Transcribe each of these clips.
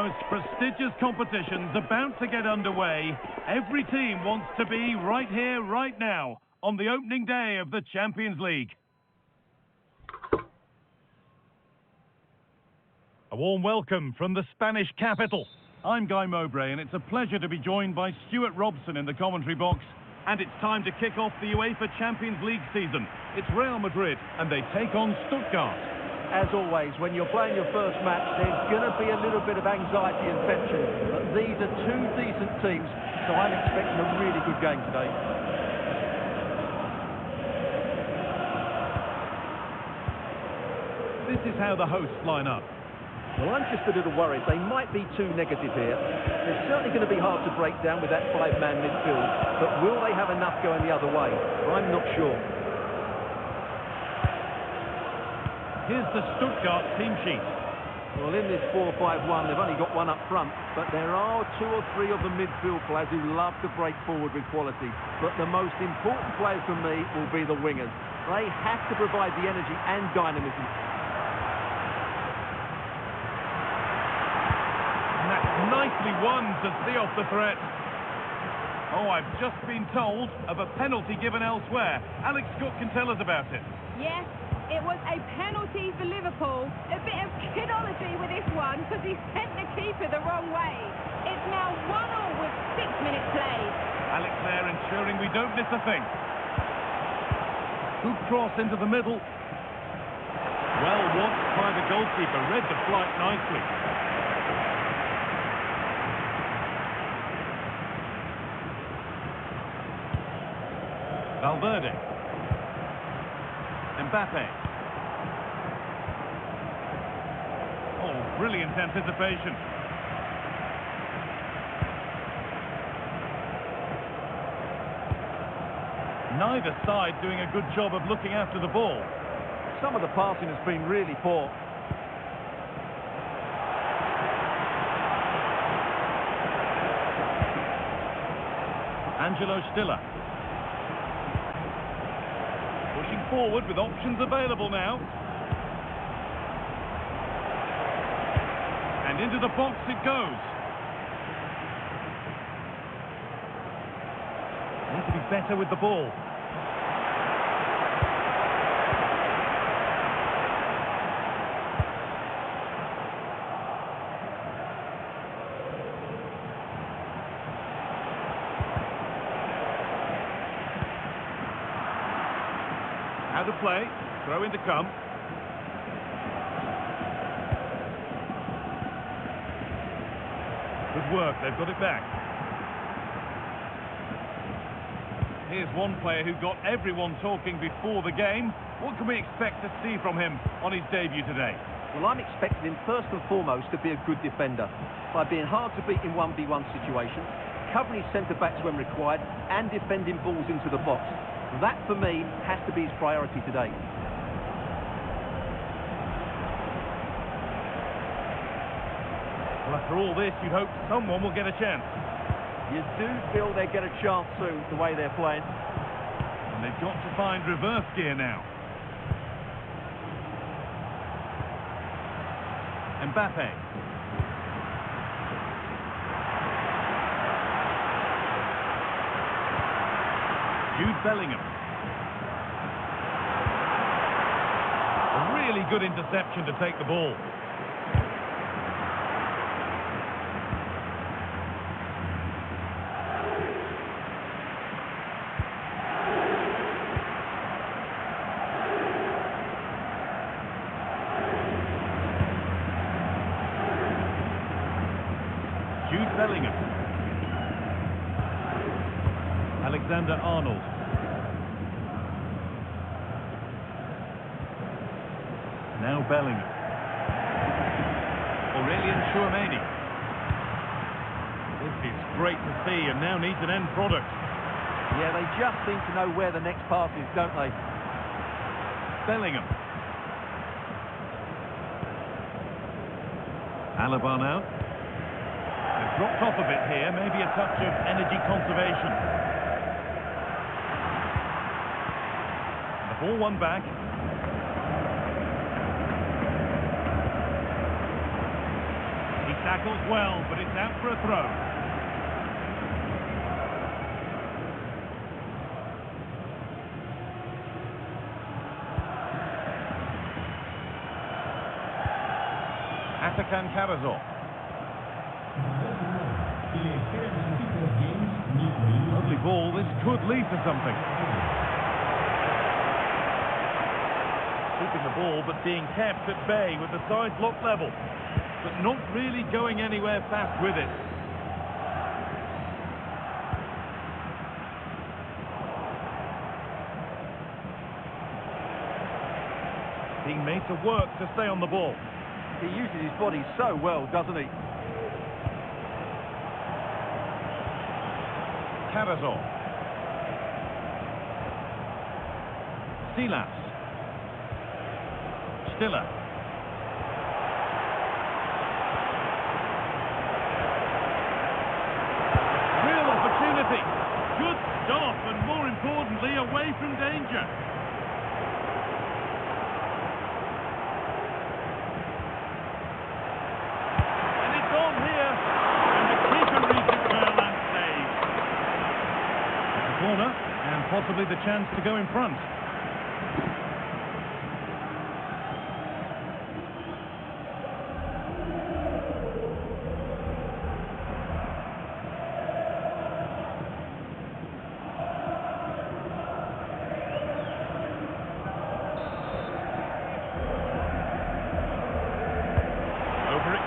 most prestigious competition's about to get underway. Every team wants to be right here, right now, on the opening day of the Champions League. A warm welcome from the Spanish capital. I'm Guy Mowbray, and it's a pleasure to be joined by Stuart Robson in the commentary box. And it's time to kick off the UEFA Champions League season. It's Real Madrid, and they take on Stuttgart. As always, when you're playing your first match, there's going to be a little bit of anxiety and tension. But these are two decent teams, so I'm expecting a really good game today. This is how the hosts line up. Well, I'm just a little worried. They might be too negative here. It's certainly going to be hard to break down with that five-man midfield. But will they have enough going the other way? I'm not sure. Here's the Stuttgart team sheet. Well, in this 4-5-1, they've only got one up front, but there are two or three of the midfield players who love to break forward with quality. But the most important players for me will be the wingers. They have to provide the energy and dynamism. And that's nicely won to see off the threat. Oh, I've just been told of a penalty given elsewhere. Alex Scott can tell us about it. Yes. It was a penalty for Liverpool. A bit of kidology with this one because he sent the keeper the wrong way. It's now 1-1 with 6 minutes played. Alex there ensuring we don't miss a thing. Good cross into the middle. Well watched by the goalkeeper. Read the flight nicely. Valverde. Mbappe. Oh, brilliant anticipation. Neither side doing a good job of looking after the ball. Some of the passing has been really poor. Angelo Stiller. Pushing forward with options available now. And into the box it goes. Need to be better with the ball. How to play, throw in to come. Good work, they've got it back. Here's one player who got everyone talking before the game. What can we expect to see from him on his debut today? Well, I'm expecting him first and foremost to be a good defender by being hard to beat in 1v1 situations, covering his centre-backs when required, and defending balls into the box. That, for me, has to be his priority today. Well, after all this, you'd hope someone will get a chance. You do feel they get a chance soon, the way they're playing. And they've got to find reverse gear now. Mbappe. Jude Bellingham. A really good interception to take the ball. Jude Bellingham. Alexander-Arnold. Now Bellingham. Aurelien Tchouameni. This is great to see and now needs an end product. Yeah, they just seem to know where the next pass is, don't they? Bellingham. Alaba now. They've dropped off a bit here, maybe a touch of energy conservation. The ball won back. Tackles well, but it's out for a throw. Atakan Karazor. Lovely ball, this could lead to something. Keeping the ball, but being kept at bay with the side block level. But not really going anywhere fast with it. Being made to work to stay on the ball. He uses his body so well, doesn't he? Karazor. Silas. Stiller. Real opportunity. Good stop and, more importantly, away from danger. And it's on here. And the keeper reads it well and saves. A corner and possibly the chance to go in front.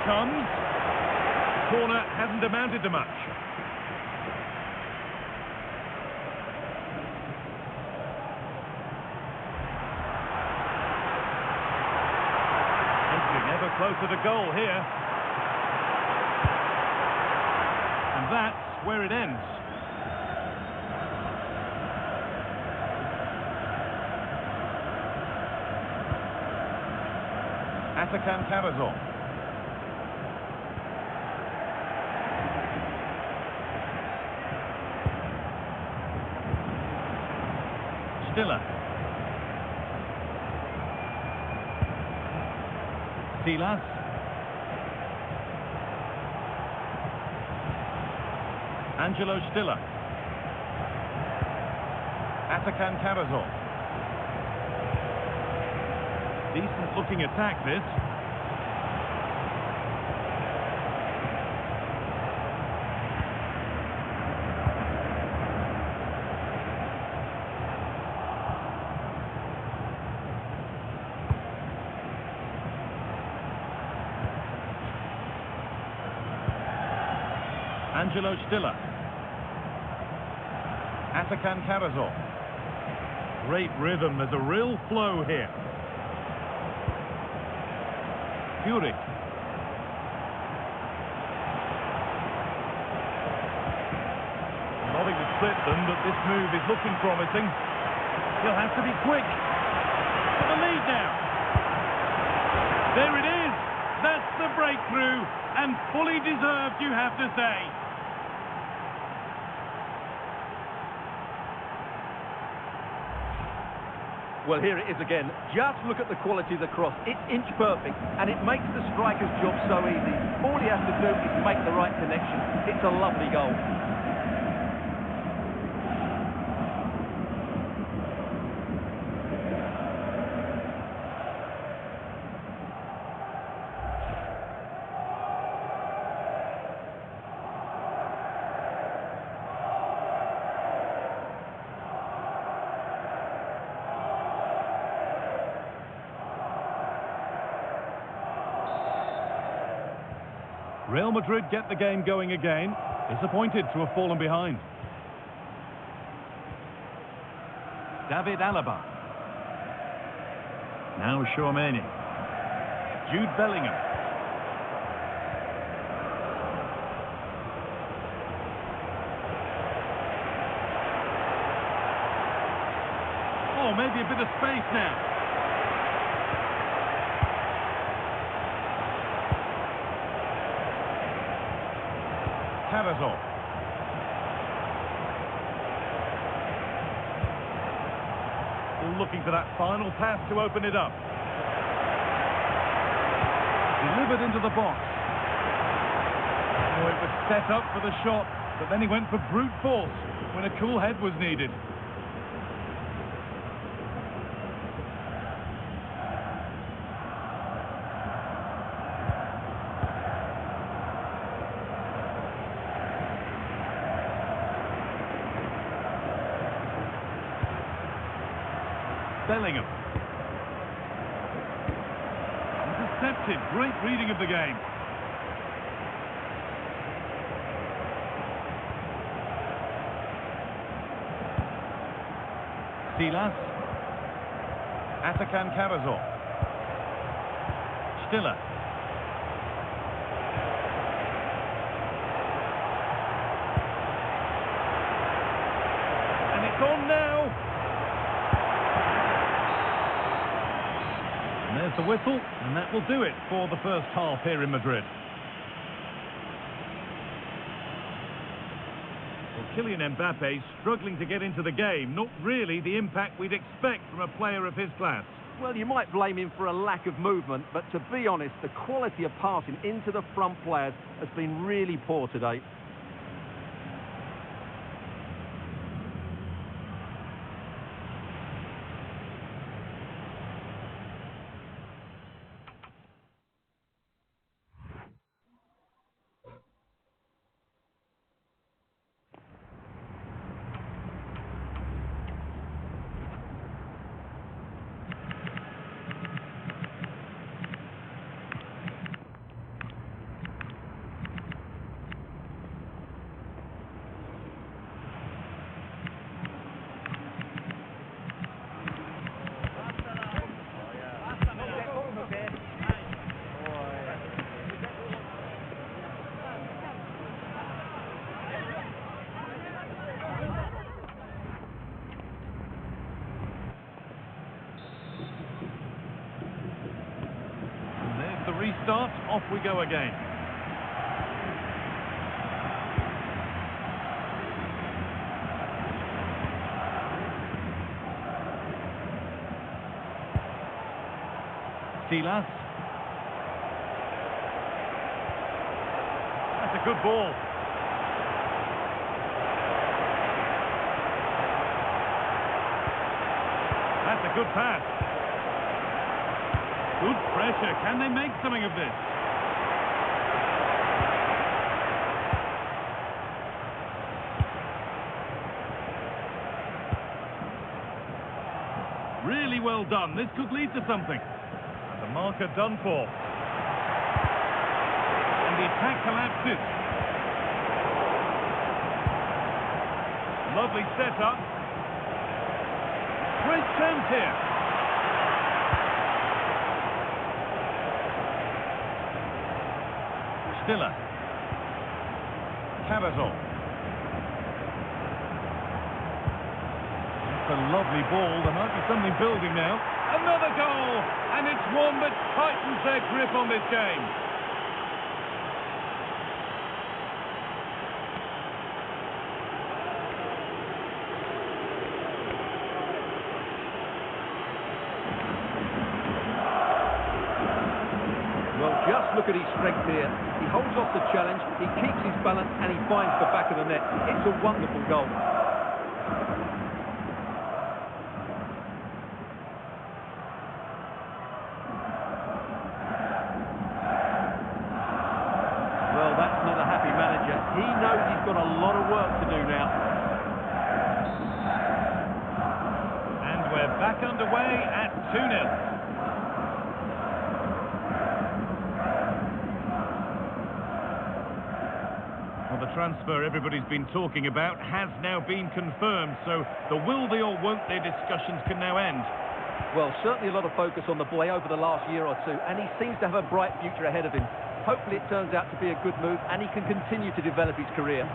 Comes. Corner hasn't amounted to much. Edging ever closer to goal here. And that's where it ends. Atakan Karazor. Stiller. Silas. Angelo Stiller. Atakan Karazor. Decent looking attack this. Angelo Stiller. Atakan Karazor. Great rhythm, there's a real flow here. Fury. Nothing to split them, but this move is looking promising. He'll have to be quick. For the lead now. There it is. That's the breakthrough, and fully deserved, you have to say. Well, here it is again. Just look at the quality of the cross. It's inch perfect, and it makes the striker's job so easy. All he has to do is make the right connection. It's a lovely goal. Real Madrid get the game going again. Disappointed to have fallen behind. David Alaba. Now Tchouaméni. Jude Bellingham. Oh, maybe a bit of space now. Karazor. Looking for that final pass to open it up. Delivered into the box. set up for the shot, but then he went for brute force when a cool head was needed. Bellingham. Intercepted. Great reading of the game. Silas. Atakan Karazor. Stiller. And it's on now. And there's the whistle, and that will do it for the first half here in Madrid. Well, Kylian Mbappe struggling to get into the game, not really the impact we'd expect from a player of his class. Well, you might blame him for a lack of movement, but to be honest, the quality of passing into the front players has been really poor today. The restart, off we go again. Silas. That's a good ball. That's a good pass. Good pressure. Can they make something of this? Really well done. This could lead to something. And the marker done for. And the attack collapses. Lovely setup. Great chance here. Stiller. Karazor. That's a lovely ball. There might be something building now. Another goal! And it's one that tightens their grip on this game. Well, just look at his strength here. He holds off the challenge, he keeps his balance, and he finds the back of the net. It's a wonderful goal. Well, that's not a happy manager. He knows he's got a lot of work to do now. And we're back underway at 2-0. The transfer everybody's been talking about has now been confirmed, so the will they or won't they discussions can now end. Well, certainly a lot of focus on the boy over the last year or two, and he seems to have a bright future ahead of him. Hopefully it turns out to be a good move and he can continue to develop his career.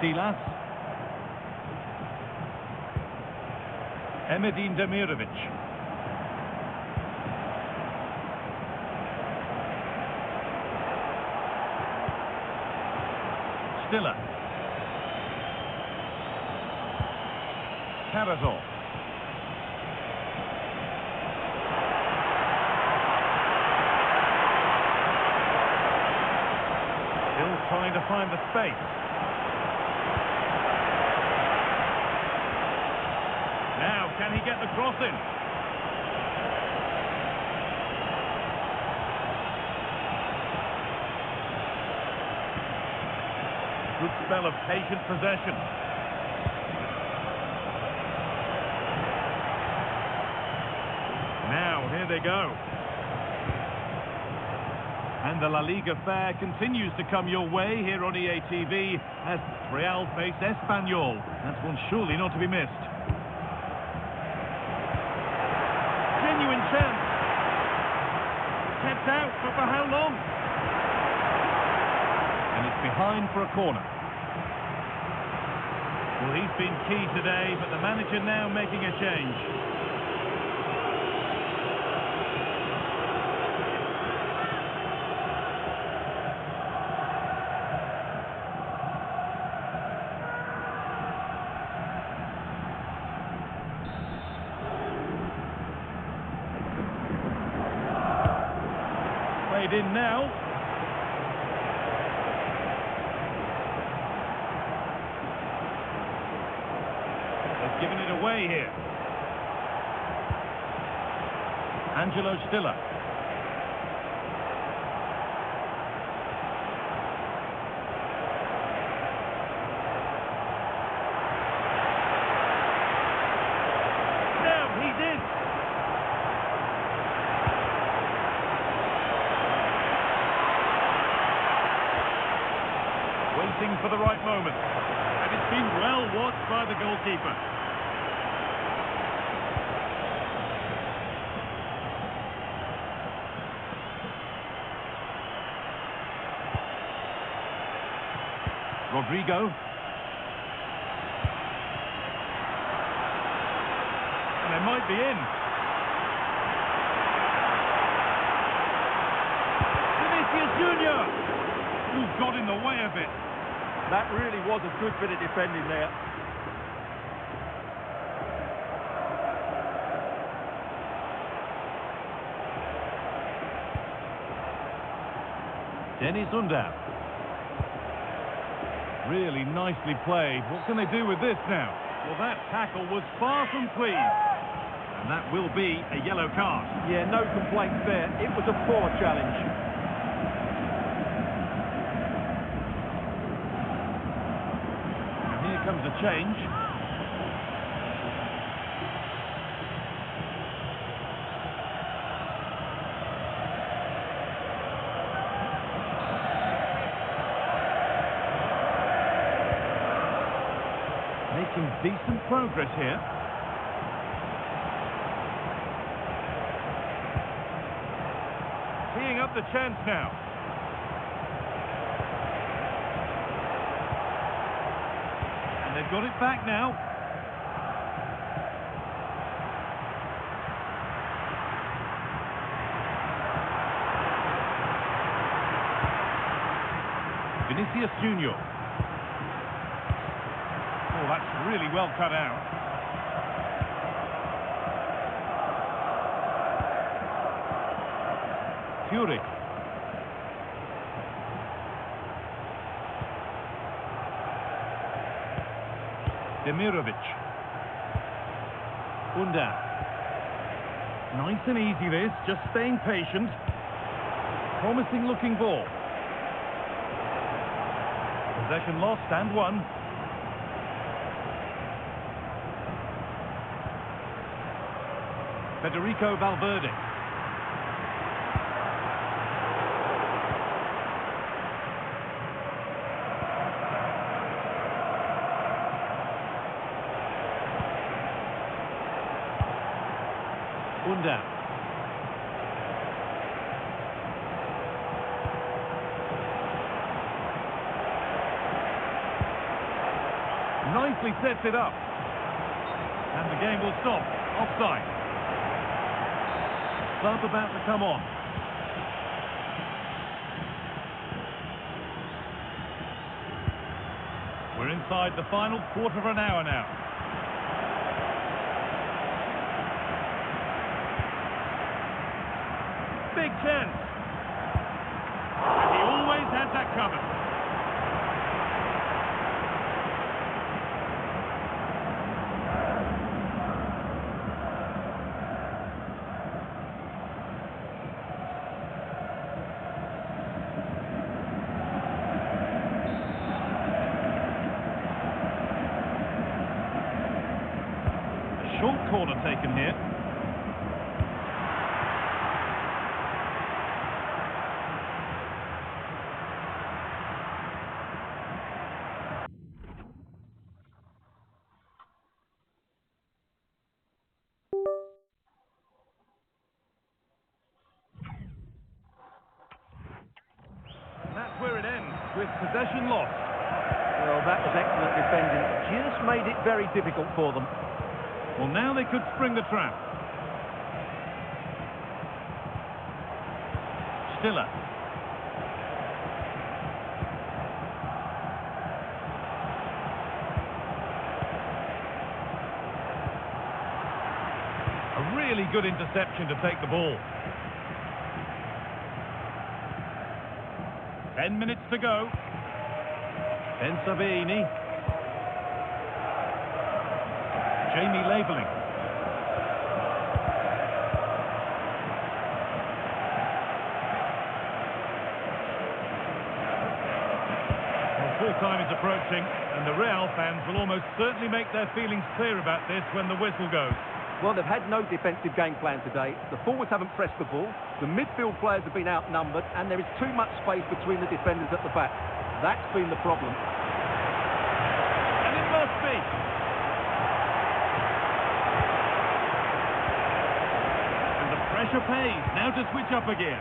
Silas. Emedin Demirovic. Stiller. Karazor. trying to find the space. Now, can he get the cross in? Good spell of patient possession. Now, here they go. And the La Liga fare continues to come your way here on EA TV as Real face Espanyol. That's one surely not to be missed. Genuine chance. Heads out, but for how long? And it's behind for a corner. Well, he's been key today, but the manager now making a change. Played in now. They've given it away here. Angelo Stiller. Now he did. Waiting for the right moment. And it's been well watched by the goalkeeper. Rodrigo. And they might be in. Vinicius Junior, who's got in the way of it. That really was a good bit of defending there. Dennis Undar. Really nicely played. What can they do with this now? Well, that tackle was far from clean. And that will be a yellow card. Yeah, no complaints there. It was a poor challenge. Comes a change. Making decent progress here. Teeing up the chance now. They've got it back now. Vinicius Junior. Oh, that's really well cut out. Fury. Demirovic. Undar. Nice and easy this, just staying patient. Promising looking ball. Possession lost and won. Federico Valverde. Undar. Nicely sets it up. And the game will stop. Offside. Sub about to come on. We're inside the final quarter of an hour now. Big chance. And he always has that covered. taken here. That's where it ends, with possession lost. Well, that was excellent defending. Just made it very difficult for them. Well, now they could spring the trap. Stiller. A really good interception to take the ball. 10 minutes to go. Pensavini. Jamie labelling. Well, full time is approaching, and the Real fans will almost certainly make their feelings clear about this when the whistle goes. Well, they've had no defensive game plan today. The forwards haven't pressed the ball. The midfield players have been outnumbered, and there is too much space between the defenders at the back. That's been the problem. And it must be. And the pressure pays. Now to switch up again.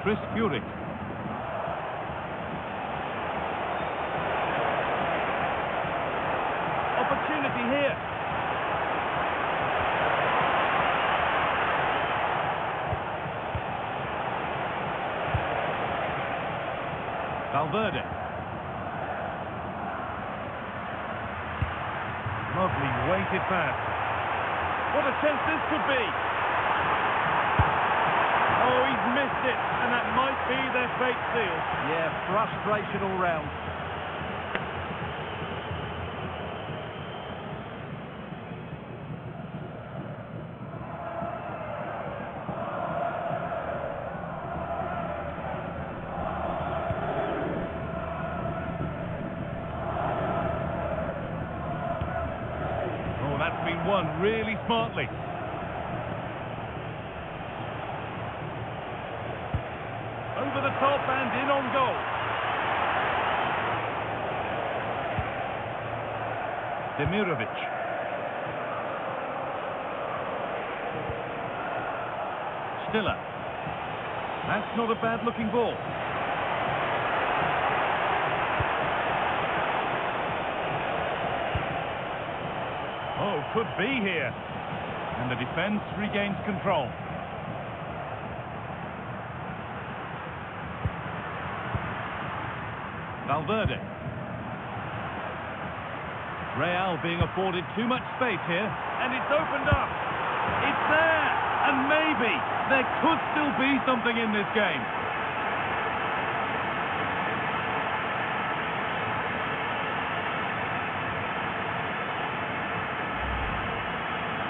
Chris Furyk. Opportunity here. Valverde. Lovely weighted pass. What a chance this could be. Oh, he's missed it, and that might be their fate sealed. Yeah, frustration all round. Oh, that's been won really smartly. Over the top and in on goal. Demirovic. Stiller. That's not a bad-looking ball. Oh, could be here. And the defence regains control. Valverde. Real being afforded too much space here, and it's opened up. It's there, and maybe there could still be something in this game.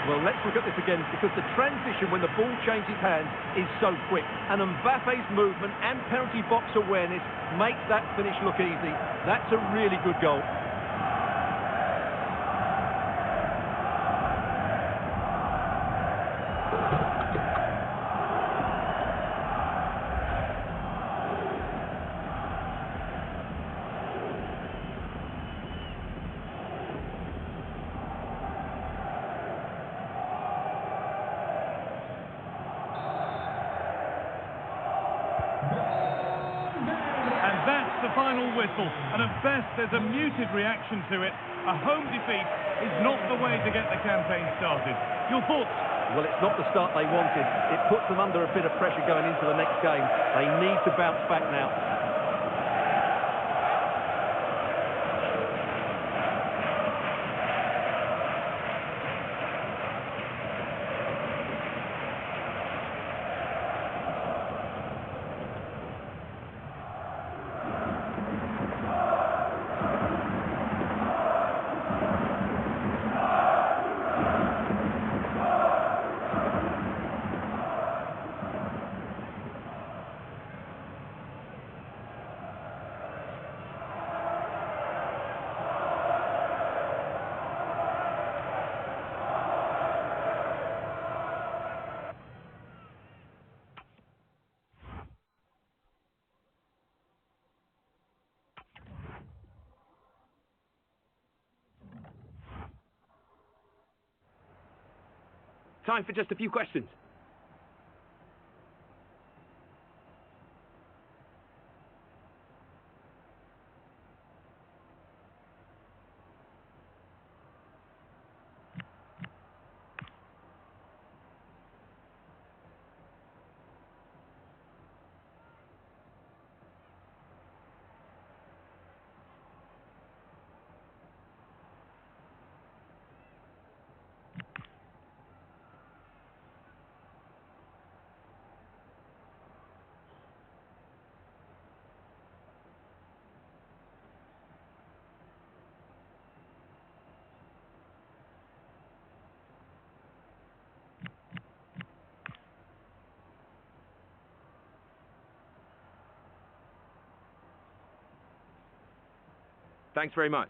Well, let's look at this again, because the transition when the ball changes hands is so quick. And Mbappe's movement and penalty box awareness makes that finish look easy. That's a really good goal. The final whistle, and at best there's a muted reaction to it. A home defeat is not the way to get the campaign started. Your thoughts? Well, it's not the start they wanted. It puts them under a bit of pressure going into the next game. They need to bounce back now. time for just a few questions. Thanks very much.